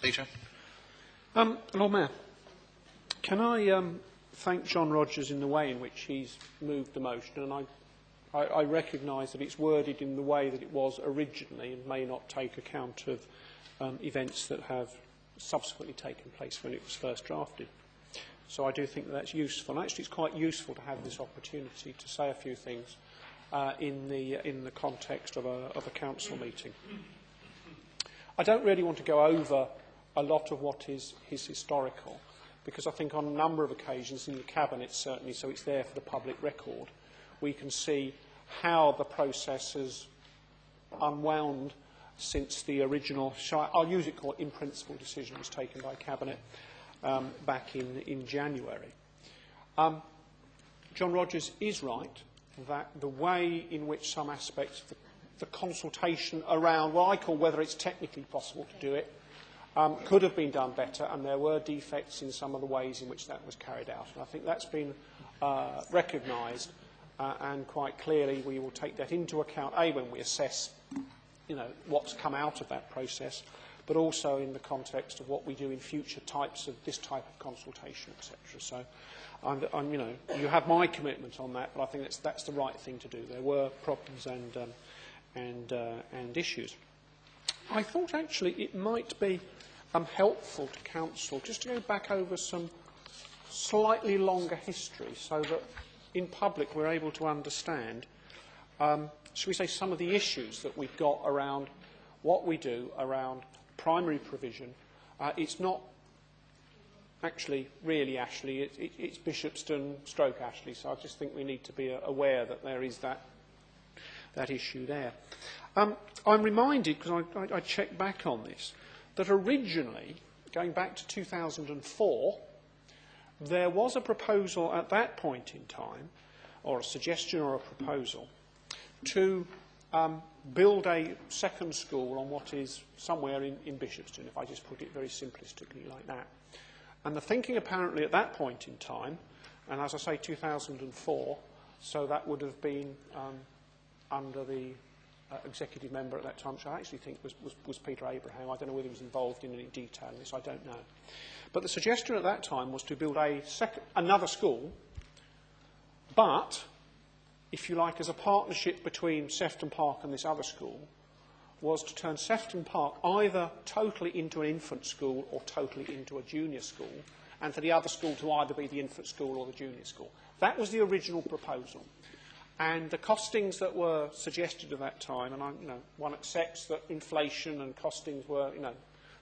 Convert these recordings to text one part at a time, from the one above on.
Peter. Lord Mayor, can I thank John Rogers in the way in which he's moved the motion, and I recognise that it's worded in the way that it was originally and may not take account of events that have subsequently taken place when it was first drafted. So I do think that that's useful. And actually, it's quite useful to have this opportunity to say a few things in the context of a council meeting. I don't really want to go over a lot of what is historical, because I think on a number of occasions in the Cabinet, certainly, so it's there for the public record, we can see how the process has unwound since the original, I'll use it called in-principle decision was taken by Cabinet back in January. John Rogers is right that the way in which some aspects of the consultation around what I call whether it's technically possible to do it could have been done better, and there were defects in some of the ways in which that was carried out. And I think that's been recognised, and quite clearly we will take that into account, A, when we assess what's come out of that process, but also in the context of what we do in future types of this type of consultation, etc. So, you have my commitment on that, but I think that's the right thing to do. There were problems and issues. I thought actually it might be helpful to Council just to go back over some slightly longer history, so that in public we're able to understand, shall we say, some of the issues that we've got around what we do around primary provision. It's not actually really Ashley, it's Bishopston / Ashley, so I just think we need to be aware that there is that issue there. I'm reminded, because I checked back on this, that originally, going back to 2004, there was a proposal at that point in time, or a suggestion or a proposal, to build a second school on what is somewhere in Bishopston, if I just put it very simplistically like that. And the thinking apparently at that point in time, and as I say 2004, so that would have been under the executive member at that time, which I actually think was Peter Abraham. I don't know whether he was involved in any detail in this, I don't know. But the suggestion at that time was to build another school, but, if you like, as a partnership between Sefton Park and this other school, was to turn Sefton Park either totally into an infant school or totally into a junior school, and for the other school to either be the infant school or the junior school. That was the original proposal. And the costings that were suggested at that time, and one accepts that inflation and costings were,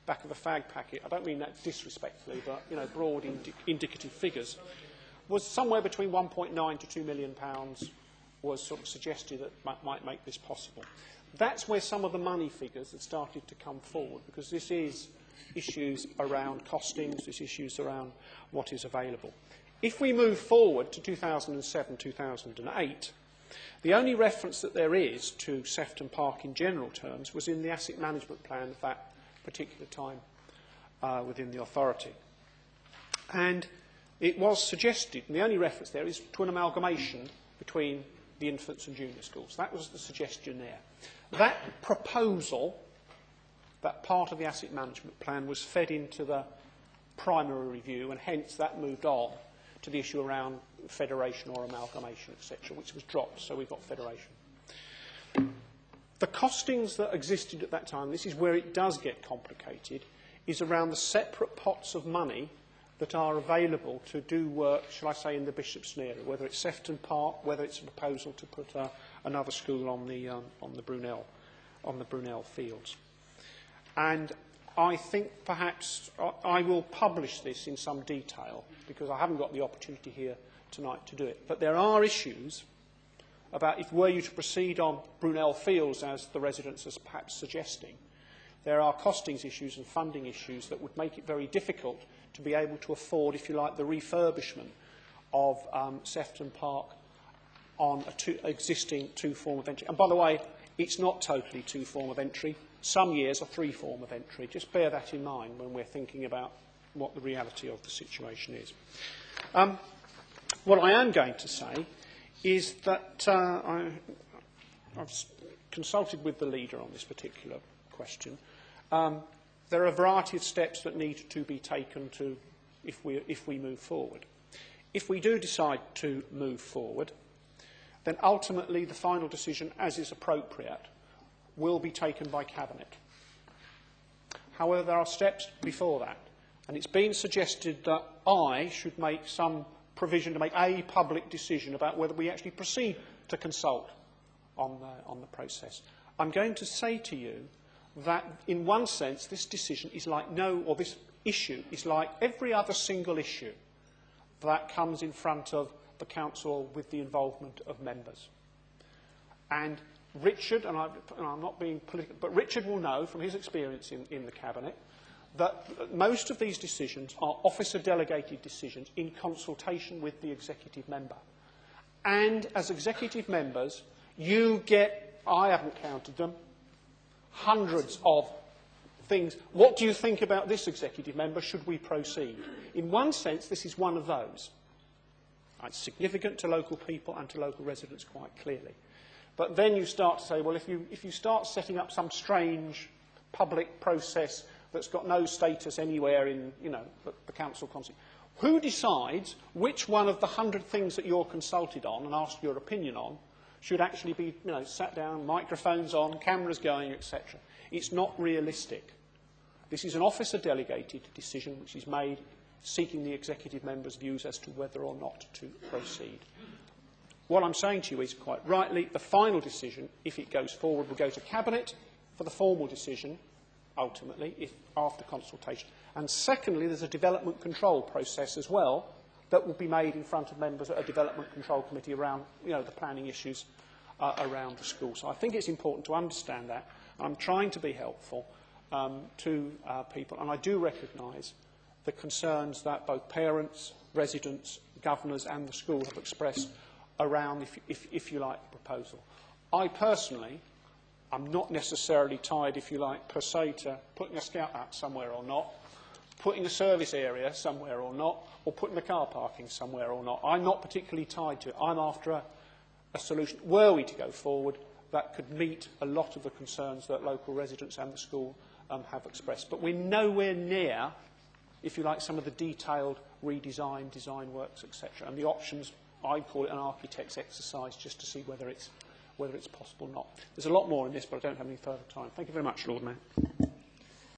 back of the fag packet. I don't mean that disrespectfully, but broad indicative figures, was somewhere between 1.9 to £2 million was sort of suggested that might make this possible. That's where some of the money figures have started to come forward, because this is issues around costings, this issues around what is available. If we move forward to 2007, 2008, the only reference that there is to Sefton Park in general terms was in the asset management plan at that particular time within the authority. And it was suggested, and the only reference there is to an amalgamation between the infants and junior schools. That was the suggestion there. That proposal, that part of the asset management plan, was fed into the primary review, and hence that moved on to the issue around federation or amalgamation, etc., which was dropped, so we've got federation. The costings that existed at that time, this is where it does get complicated, is around the separate pots of money that are available to do work, shall I say, in the Bishopston area, whether it's Sefton Park, whether it's a proposal to put another school on the Brunel fields. And I think perhaps I will publish this in some detail, because I haven't got the opportunity here tonight to do it. But there are issues about, if were you to proceed on Brunel Fields, as the residents are perhaps suggesting, there are costings issues and funding issues that would make it very difficult to be able to afford, if you like, the refurbishment of Sefton Park on an existing two-form of entry. And by the way, it's not totally two-form of entry. Some years are three-form of entry. Just bear that in mind when we're thinking about what the reality of the situation is. What I am going to say is that I've consulted with the leader on this particular question. there are a variety of steps that need to be taken if we move forward. If we do decide to move forward, then ultimately the final decision, as is appropriate, will be taken by Cabinet. However, there are steps before that, and it's been suggested that I should make some provision to make a public decision about whether we actually proceed to consult on the process. I'm going to say to you that, in one sense, this decision is like this issue is like every other single issue that comes in front of the Council with the involvement of members. And Richard, and I'm not being political, but Richard will know from his experience in the Cabinet that most of these decisions are officer-delegated decisions in consultation with the executive member. And as executive members, you get, I haven't counted them, hundreds of things. What do you think about this executive member? Should we proceed? In one sense, this is one of those. It's significant to local people and to local residents quite clearly. But then you start to say, well, if you start setting up some strange public process that's got no status anywhere in, the council concept, who decides which one of the 100 things that you're consulted on and asked your opinion on should actually be, sat down, microphones on, cameras going, etc. It's not realistic. This is an officer-delegated decision which is made seeking the executive member's views as to whether or not to proceed. What I'm saying to you is, quite rightly, the final decision, if it goes forward, will go to Cabinet for the formal decision, ultimately, after consultation. And secondly, there's a development control process as well that will be made in front of members at a development control committee around, the planning issues around the school. So I think it's important to understand that. I'm trying to be helpful to people, and I do recognise the concerns that both parents, residents, governors and the school have expressed around, if you like, the proposal. I personally am not necessarily tied, if you like, per se to putting a scout hut somewhere or not, putting a service area somewhere or not, or putting the car parking somewhere or not. I'm not particularly tied to it. I'm after a solution, were we to go forward, that could meet a lot of the concerns that local residents and the school have expressed. But we're nowhere near, if you like, some of the detailed redesign, design works, etc. And the options, I call it an architect's exercise, just to see whether it's possible or not. There's a lot more in this, but I don't have any further time. Thank you very much, Lord Mayor.